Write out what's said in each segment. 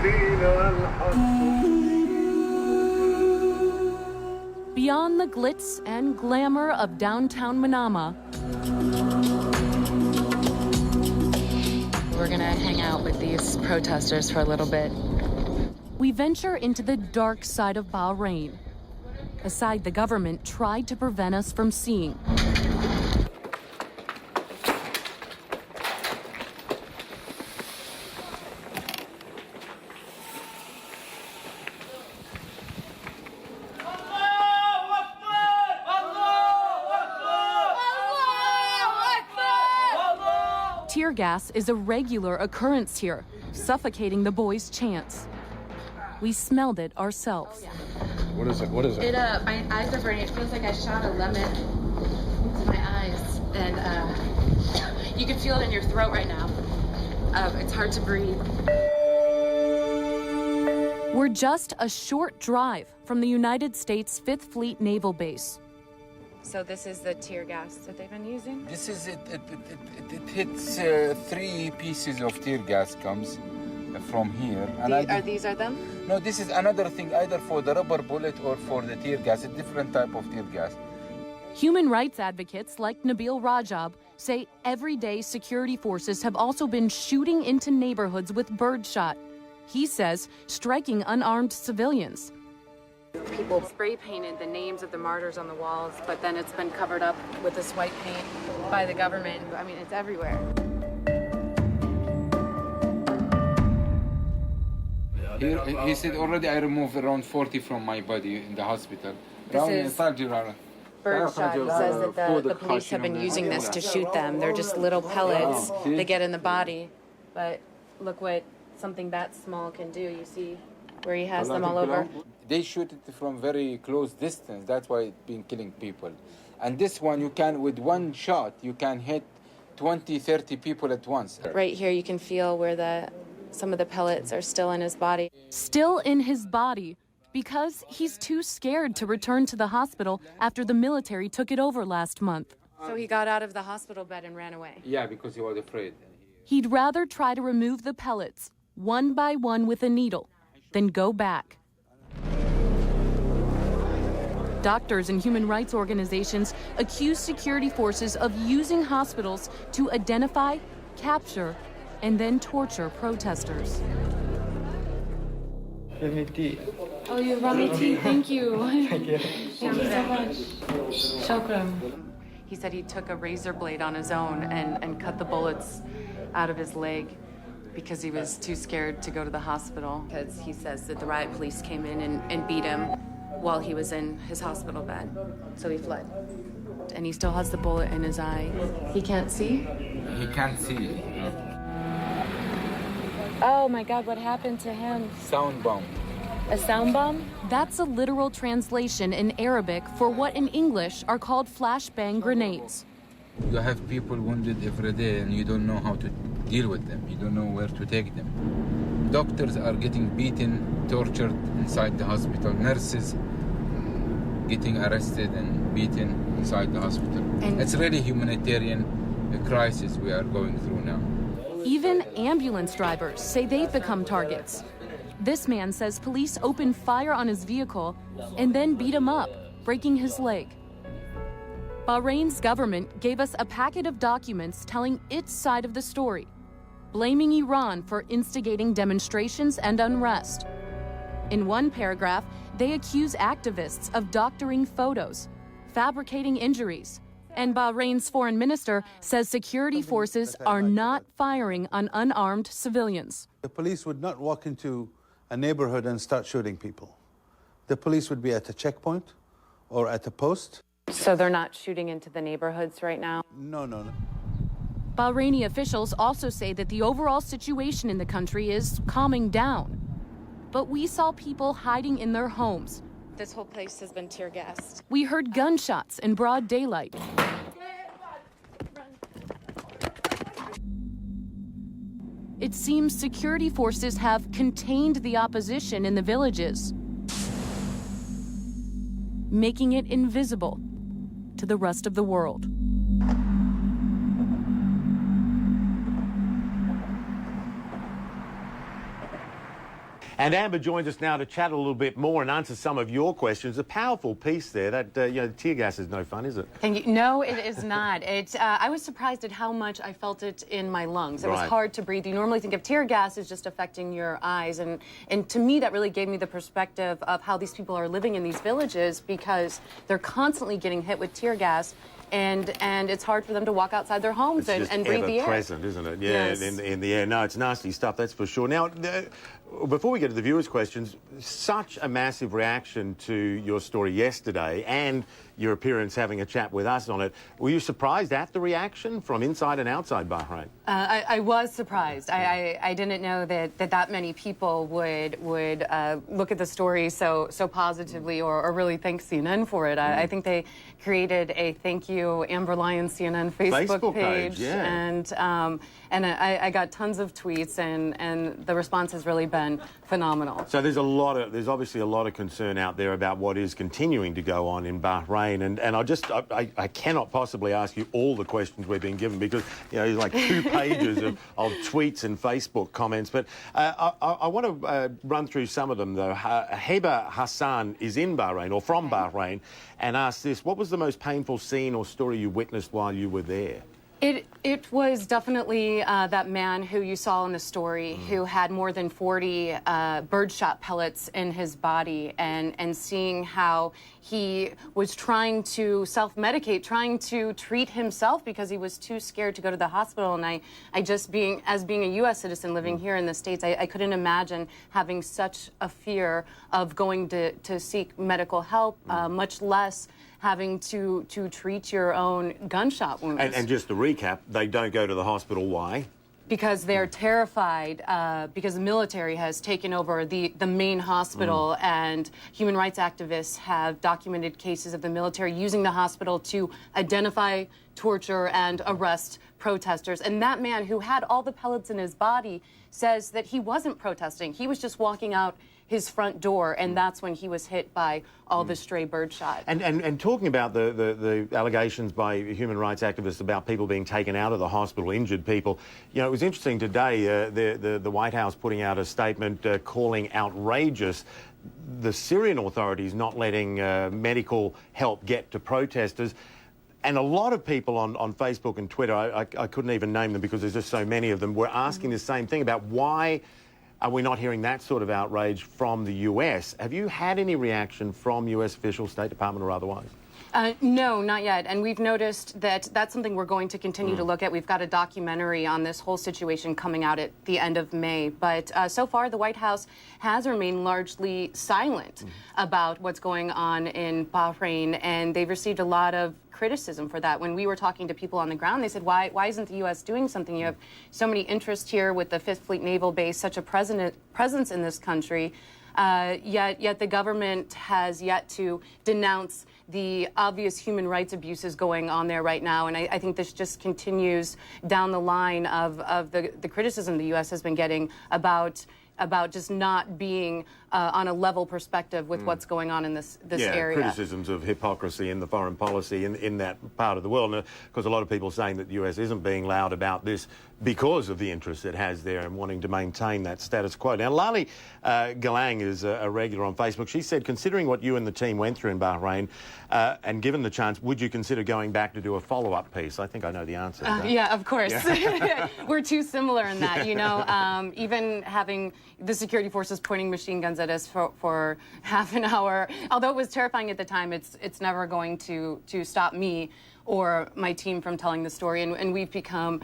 Beyond the glitz and glamour of downtown Manama, we're gonna hang out with these protesters for a little bit. We venture into the dark side of Bahrain, a side the government tried to prevent us from seeing. Tear gas is a regular occurrence here, suffocating the boys' chants. We smelled it ourselves. What is it? What is it? My eyes are burning. It feels like I shot a lemon into my eyes, and you can feel it in your throat right now. It's hard to breathe. We're just a short drive from the United States 5th Fleet Naval Base. So this is the tear gas that they've been using? This is it. It hits 3 pieces of tear gas comes from here. And These are them? No, this is another thing, either for the rubber bullet or for the tear gas, a different type of tear gas. Human rights advocates like Nabil Rajab say everyday security forces have also been shooting into neighborhoods with birdshot. He says striking unarmed civilians. People spray painted the names of the martyrs on the walls, but then it's been covered up with this white paint by the government. I mean, it's everywhere. He said already I removed around 40 from my body in the hospital. This is birdshot. He says that the police have been using this to shoot them. They're just little pellets they get in the body. But look what something that small can do. You see where he has them all over? They shoot it from very close distance. That's why it's been killing people. And this one, you can, with one shot, you can hit 20, 30 people at once. Right here, you can feel where some of the pellets are still in his body. Still in his body because he's too scared to return to the hospital after the military took it over last month. So he got out of the hospital bed and ran away. Yeah, because he was afraid. He'd rather try to remove the pellets, one by one with a needle, than go back. Doctors and human rights organizations accuse security forces of using hospitals to identify, capture, and then torture protesters. Oh, you brought me tea. Thank you. Thank you. Thank you so much. Shukran. He said he took a razor blade on his own and cut the bullets out of his leg because he was too scared to go to the hospital. Because he says that the riot police came in and beat him while he was in his hospital bed. So he fled. And he still has the bullet in his eye. He can't see? He can't see. Oh my God, what happened to him? Sound bomb. A sound bomb? That's a literal translation in Arabic for what in English are called flashbang grenades. You have people wounded every day and you don't know how to deal with them. You don't know where to take them. Doctors are getting beaten, tortured inside the hospital. Nurses getting arrested and beaten inside the hospital. And it's really a humanitarian crisis we are going through now. Even ambulance drivers say they've become targets. This man says police opened fire on his vehicle and then beat him up, breaking his leg. Bahrain's government gave us a packet of documents telling its side of the story, blaming Iran for instigating demonstrations and unrest. In one paragraph, they accuse activists of doctoring photos, fabricating injuries, and Bahrain's foreign minister says security forces are not firing on unarmed civilians. The police would not walk into a neighborhood and start shooting people. The police would be at a checkpoint or at a post. So they're not shooting into the neighborhoods right now? No. Bahraini officials also say that the overall situation in the country is calming down. But we saw people hiding in their homes. This whole place has been tear gassed. We heard gunshots in broad daylight. It seems security forces have contained the opposition in the villages, making it invisible to the rest of the world. And Amber joins us now to chat a little bit more and answer some of your questions. A powerful piece there. That tear gas is no fun, is it? Thank you. No, it is not. I was surprised at how much I felt it in my lungs. It was hard to breathe. You normally think of tear gas as just affecting your eyes, and to me that really gave me the perspective of how these people are living in these villages, because they're constantly getting hit with tear gas. And it's hard for them to walk outside their homes and breathe the air. It's present, isn't it? Yeah, yes. in the air. No, it's nasty stuff, that's for sure. Now, before we get to the viewers' questions, such a massive reaction to your story yesterday and your appearance having a chat with us on it. Were you surprised at the reaction from inside and outside Bahrain? I was surprised. I didn't know that many people would look at the story so positively or really thank CNN for it. I think they created a thank you Amber Lyon CNN Facebook page, yeah. And I got tons of tweets, and the response has really been phenomenal. So there's obviously a lot of concern out there about what is continuing to go on in Bahrain, and I cannot possibly ask you all the questions we've been given, because there's like 2 pages of tweets and Facebook comments. But I want to run through some of them though. Heba Hassan is in Bahrain, or from Bahrain, and asked this: what was the most painful scene or story you witnessed while you were there? It was definitely that man who you saw in the story, who had more than 40 birdshot pellets in his body, and seeing how he was trying to self-medicate, trying to treat himself because he was too scared to go to the hospital. And I just being a U.S. citizen living here in the States, I couldn't imagine having such a fear of going to seek medical help, much less having to treat your own gunshot wounds. And just to recap, they don't go to the hospital. Why? Because they're terrified, because the military has taken over the main hospital, and human rights activists have documented cases of the military using the hospital to identify, torture, and arrest protesters. And that man who had all the pellets in his body says that he wasn't protesting. He was just walking out his front door, and that's when he was hit by all the stray birdshot. And talking about the allegations by human rights activists about people being taken out of the hospital, injured people, it was interesting today, the White House putting out a statement calling outrageous the Syrian authorities not letting medical help get to protesters. And a lot of people on Facebook and Twitter, I couldn't even name them because there's just so many of them, were asking the same thing about why are we not hearing that sort of outrage from the US? Have you had any reaction from US officials, State Department or otherwise? No, not yet. And we've noticed that that's something we're going to continue to look at. We've got a documentary on this whole situation coming out at the end of May. But so far, the White House has remained largely silent about what's going on in Bahrain, and they've received a lot of criticism for that. When we were talking to people on the ground, they said, why isn't the U.S. doing something? You have so many interests here with the 5th Fleet Naval Base, such a presence in this country, yet the government has yet to denounce the obvious human rights abuses going on there right now. And I think this just continues down the line of the criticism the U.S. has been getting about just not being on a level perspective with what's going on in this area. Criticisms of hypocrisy in the foreign policy in that part of the world. And of course, a lot of people saying that the US isn't being loud about this because of the interest it has there and wanting to maintain that status quo. Now, Lali Galang is a regular on Facebook. She said, considering what you and the team went through in Bahrain, and given the chance, would you consider going back to do a follow-up piece? I think I know the answer. Yeah, of course. Yeah. We're too similar in that, even having the security forces pointing machine guns at us for half an hour, although it was terrifying at the time, it's never going to stop me or my team from telling the story. And we've become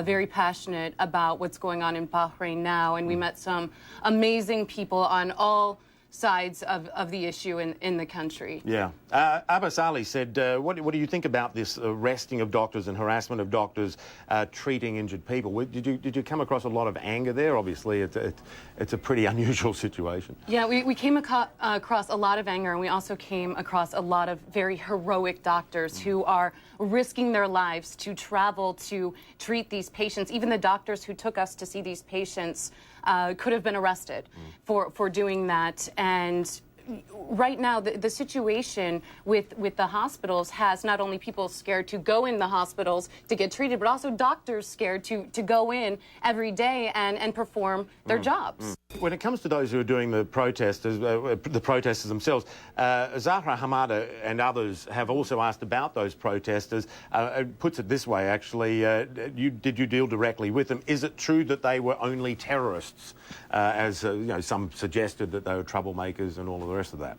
very passionate about what's going on in Bahrain now. And we met some amazing people on all sides of the issue in the country. Yeah. Abbas Ali said, what do you think about this arresting of doctors and harassment of doctors treating injured people? Did you come across a lot of anger there? Obviously, it's a pretty unusual situation. Yeah, we came across a lot of anger, and we also came across a lot of very heroic doctors who are risking their lives to travel to treat these patients. Even the doctors who took us to see these patients could have been arrested for doing that. And right now, the situation with the hospitals has not only people scared to go in the hospitals to get treated, but also doctors scared to go in every day and perform their jobs. When it comes to those who are doing the protesters themselves, Zahra Hamada and others have also asked about those protesters. Puts it this way, actually, did you deal directly with them? Is it true that they were only terrorists, as you know, some suggested that they were troublemakers and all of the rest of that?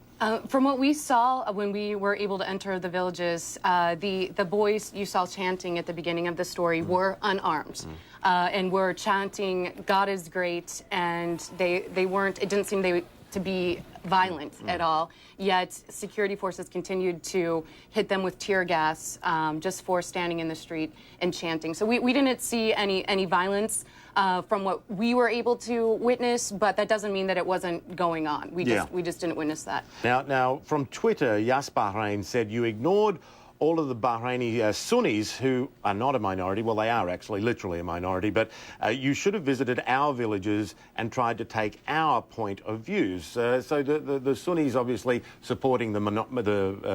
From what we saw when we were able to enter the villages, the boys you saw chanting at the beginning of the story were unarmed. And were chanting, "God is great," and they weren't, it didn't seem to be violent at all, yet security forces continued to hit them with tear gas just for standing in the street and chanting. So we didn't see any violence from what we were able to witness, but that doesn't mean that it wasn't going on. We just didn't witness that. Now from Twitter, Yas Bahrain said you ignored all of the Bahraini Sunnis who are not a minority. Well, they are actually literally a minority, but you should have visited our villages and tried to take our point of views. So the Sunnis obviously supporting the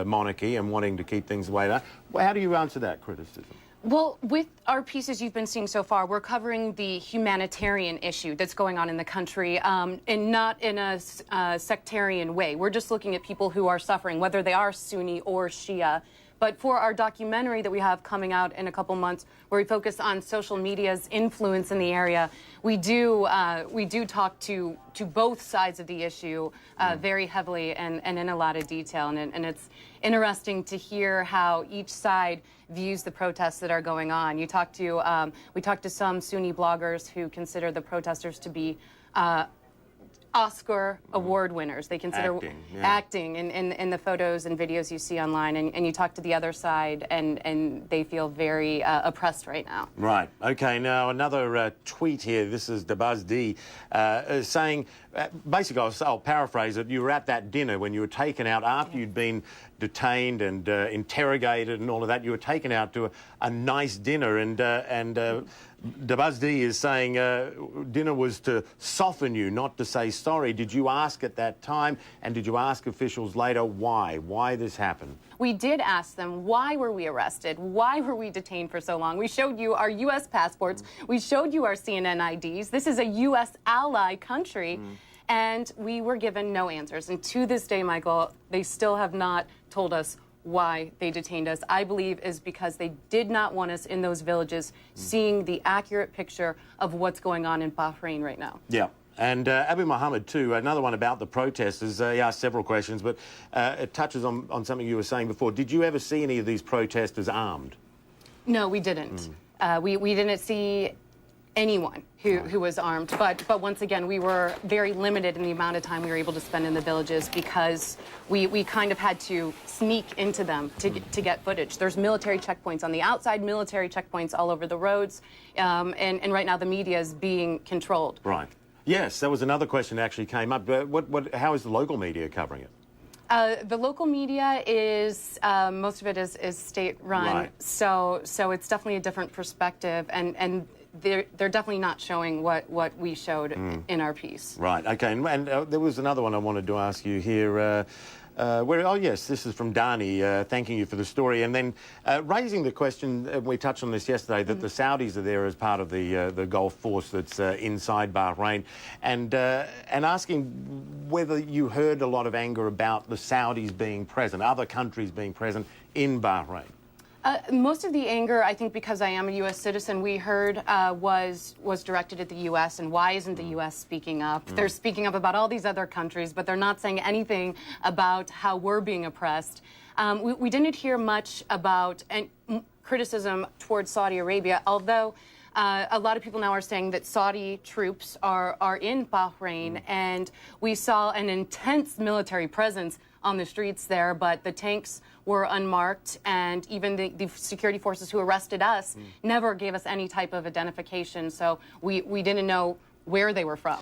monarchy and wanting to keep things the way they are. Well, how do you answer that criticism? Well, with our pieces you've been seeing so far, we're covering the humanitarian issue that's going on in the country, and not in a sectarian way. We're just looking at people who are suffering, whether they are Sunni or Shia. But for our documentary that we have coming out in a couple months, where we focus on social media's influence in the area, we do talk to both sides of the issue very heavily and in a lot of detail. And it's interesting to hear how each side views the protests that are going on. We talked to some Sunni bloggers who consider the protesters to be Oscar award winners. They consider acting in the photos and videos you see online, and you talk to the other side and they feel very oppressed right now. Right. Okay, now another tweet here. This is Dabazdi saying, basically, I'll paraphrase it, you were at that dinner when you were taken out after you'd been detained and interrogated and all of that. You were taken out to a nice dinner, and Dabazdi is saying dinner was to soften you, not to say sorry. Did you ask at that time, and did you ask officials later why this happened? We did ask them, why were we arrested? Why were we detained for so long? We showed you our U.S. passports. We showed you our CNN IDs. This is a U.S. ally country. And we were given no answers. And to this day, Michael, they still have not told us why they detained us. I believe is because they did not want us in those villages seeing the accurate picture of what's going on in Bahrain right now. Yeah. And Abu Muhammad, too, another one about the protesters. He asked several questions, but it touches on something you were saying before. Did you ever see any of these protesters armed? No, we didn't. We didn't see anyone who was armed, but once again, we were very limited in the amount of time we were able to spend in the villages because we kind of had to sneak into them to get footage. There's military checkpoints on the outside, military checkpoints all over the roads, and right now the media is being controlled. Right. Yes, that was another question that actually came up. How is the local media covering it? The local media is, most of it is state-run, right. So it's definitely a different perspective, and they're definitely not showing what we showed in our piece. Right, okay, and there was another one I wanted to ask you here. Oh, yes, this is from Dani, thanking you for the story, and then raising the question, we touched on this yesterday, that the Saudis are there as part of the Gulf force that's inside Bahrain, and asking whether you heard a lot of anger about the Saudis being present, other countries being present in Bahrain. Most of the anger, I think, because I am a U.S. citizen, we heard was directed at the U.S. and why isn't the U.S. speaking up? They're speaking up about all these other countries, but they're not saying anything about how we're being oppressed. We didn't hear much about criticism towards Saudi Arabia, although a lot of people now are saying that Saudi troops are in Bahrain, and we saw an intense military presence on the streets there, but the tanks were unmarked, and even the security forces who arrested us never gave us any type of identification, so we didn't know where they were from.